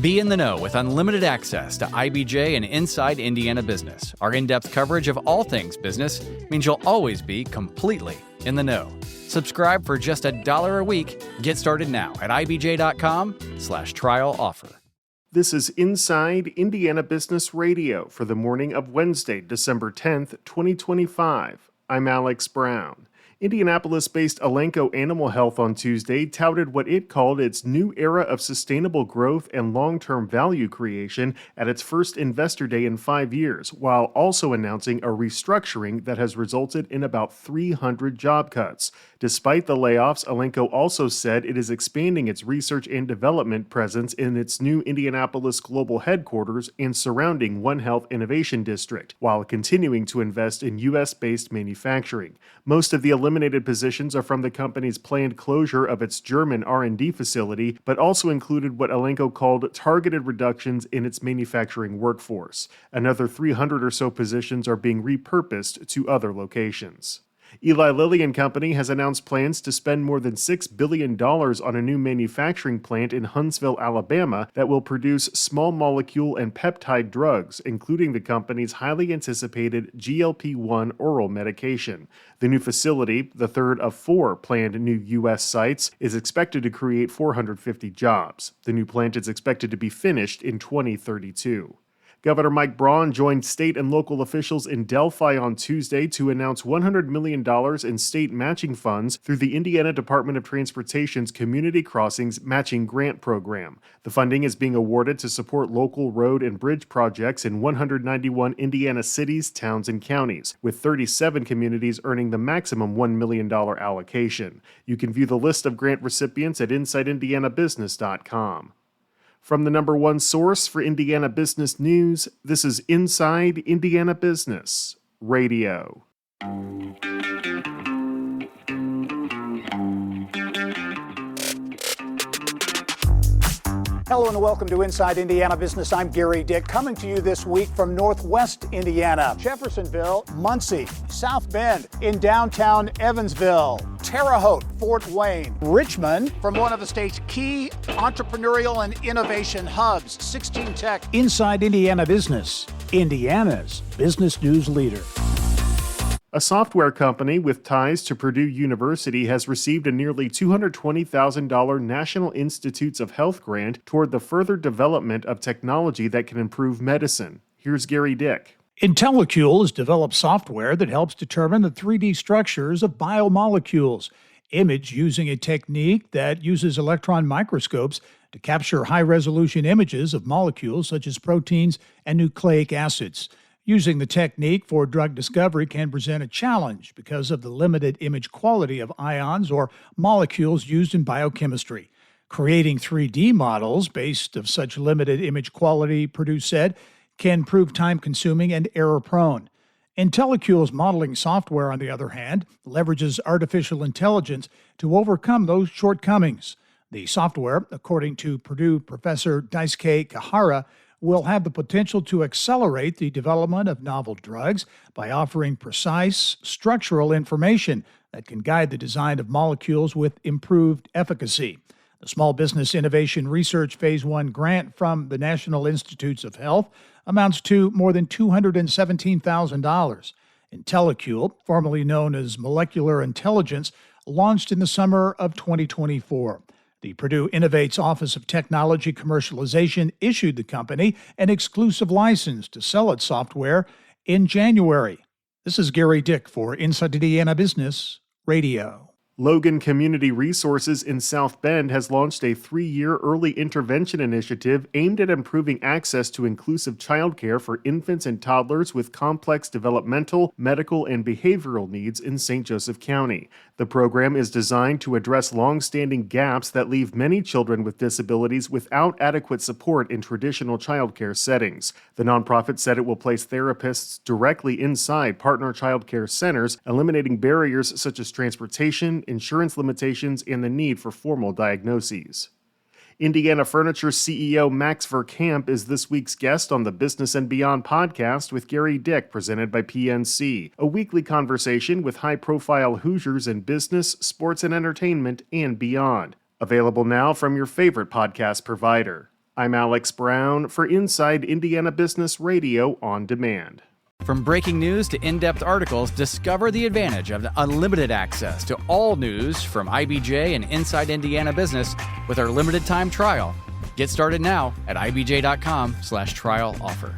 Be in the know with unlimited access to IBJ and Inside Indiana Business. Our in-depth coverage of all things business means you'll always be completely in the know. Subscribe for just $1 a week. Get started now at ibj.com/trial offer. This is Inside Indiana Business Radio for the morning of Wednesday, December 10th, 2025. I'm Alex Brown. Indianapolis-based Elanco Animal Health on Tuesday touted what it called its new era of sustainable growth and long-term value creation at its first Investor Day in 5 years, while also announcing a restructuring that has resulted in about 300 job cuts. Despite the layoffs, Elanco also said it is expanding its research and development presence in its new Indianapolis global headquarters and surrounding One Health Innovation District, while continuing to invest in U.S.-based manufacturing. Most of the eliminated positions are from the company's planned closure of its German R&D facility, but also included what Elanco called targeted reductions in its manufacturing workforce. Another 300 or so positions are being repurposed to other locations. Eli Lilly and Company has announced plans to spend more than $6 billion on a new manufacturing plant in Huntsville, Alabama that will produce small molecule and peptide drugs, including the company's highly anticipated GLP-1 oral medication. The new facility, the third of 4 planned new U.S. sites, is expected to create 450 jobs. The new plant is expected to be finished in 2032. Governor Mike Braun joined state and local officials in Delphi on Tuesday to announce $100 million in state matching funds through the Indiana Department of Transportation's Community Crossings Matching Grant Program. The funding is being awarded to support local road and bridge projects in 191 Indiana cities, towns, and counties, with 37 communities earning the maximum $1 million allocation. You can view the list of grant recipients at InsideIndianaBusiness.com. From the number one source for Indiana business news, this is Inside Indiana Business Radio. Hello and welcome to Inside Indiana Business. I'm Gary Dick, coming to you this week from Northwest Indiana, Jeffersonville, Muncie, South Bend, in downtown Evansville, Terre Haute, Fort Wayne, Richmond, from one of the state's key entrepreneurial and innovation hubs, 16 Tech. Inside Indiana Business, Indiana's business news leader. A software company with ties to Purdue University has received a nearly $220,000 National Institutes of Health grant toward the further development of technology that can improve medicine. Here's Gary Dick. IntelliCule has developed software that helps determine the 3D structures of biomolecules, imaged using a technique that uses electron microscopes to capture high-resolution images of molecules such as proteins and nucleic acids. Using the technique for drug discovery can present a challenge because of the limited image quality of ions or molecules used in biochemistry. Creating 3D models based of such limited image quality, Purdue said, can prove time-consuming and error-prone. IntelliCule's modeling software, on the other hand, leverages artificial intelligence to overcome those shortcomings. The software, according to Purdue professor Daisuke Kahara, will have the potential to accelerate the development of novel drugs by offering precise structural information that can guide the design of molecules with improved efficacy. The Small Business Innovation Research Phase 1 grant from the National Institutes of Health amounts to more than $217,000. IntelliCule, formerly known as Molecular Intelligence, launched in the summer of 2024. The Purdue Innovates Office of Technology Commercialization issued the company an exclusive license to sell its software in January. This is Gary Dick for Inside Indiana Business Radio. Logan Community Resources in South Bend has launched a 3-year early intervention initiative aimed at improving access to inclusive childcare for infants and toddlers with complex developmental, medical, and behavioral needs in St. Joseph County. The program is designed to address long-standing gaps that leave many children with disabilities without adequate support in traditional childcare settings. The nonprofit said it will place therapists directly inside partner childcare centers, eliminating barriers such as transportation, insurance limitations, and the need for formal diagnoses. Indiana Furniture CEO Max Verkamp is this week's guest on the Business and Beyond podcast with Gary Dick, presented by PNC, a weekly conversation with high-profile Hoosiers in business, sports, and entertainment, and beyond. Available now from your favorite podcast provider. I'm Alex Brown for Inside Indiana Business Radio on Demand. From breaking news to in-depth articles, discover the advantage of the unlimited access to all news from IBJ and Inside Indiana Business with our limited time trial. Get started now at ibj.com/trial offer.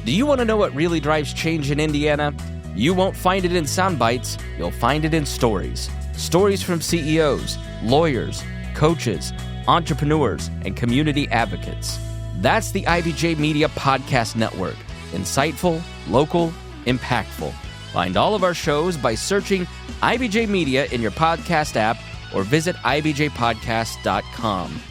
Do you want to know what really drives change in Indiana? You won't find it in sound bites, you'll find it in stories. Stories from CEOs, lawyers, coaches, entrepreneurs, and community advocates. That's the IBJ Media Podcast Network. Insightful, local, impactful. Find all of our shows by searching IBJ Media in your podcast app or visit ibjpodcast.com.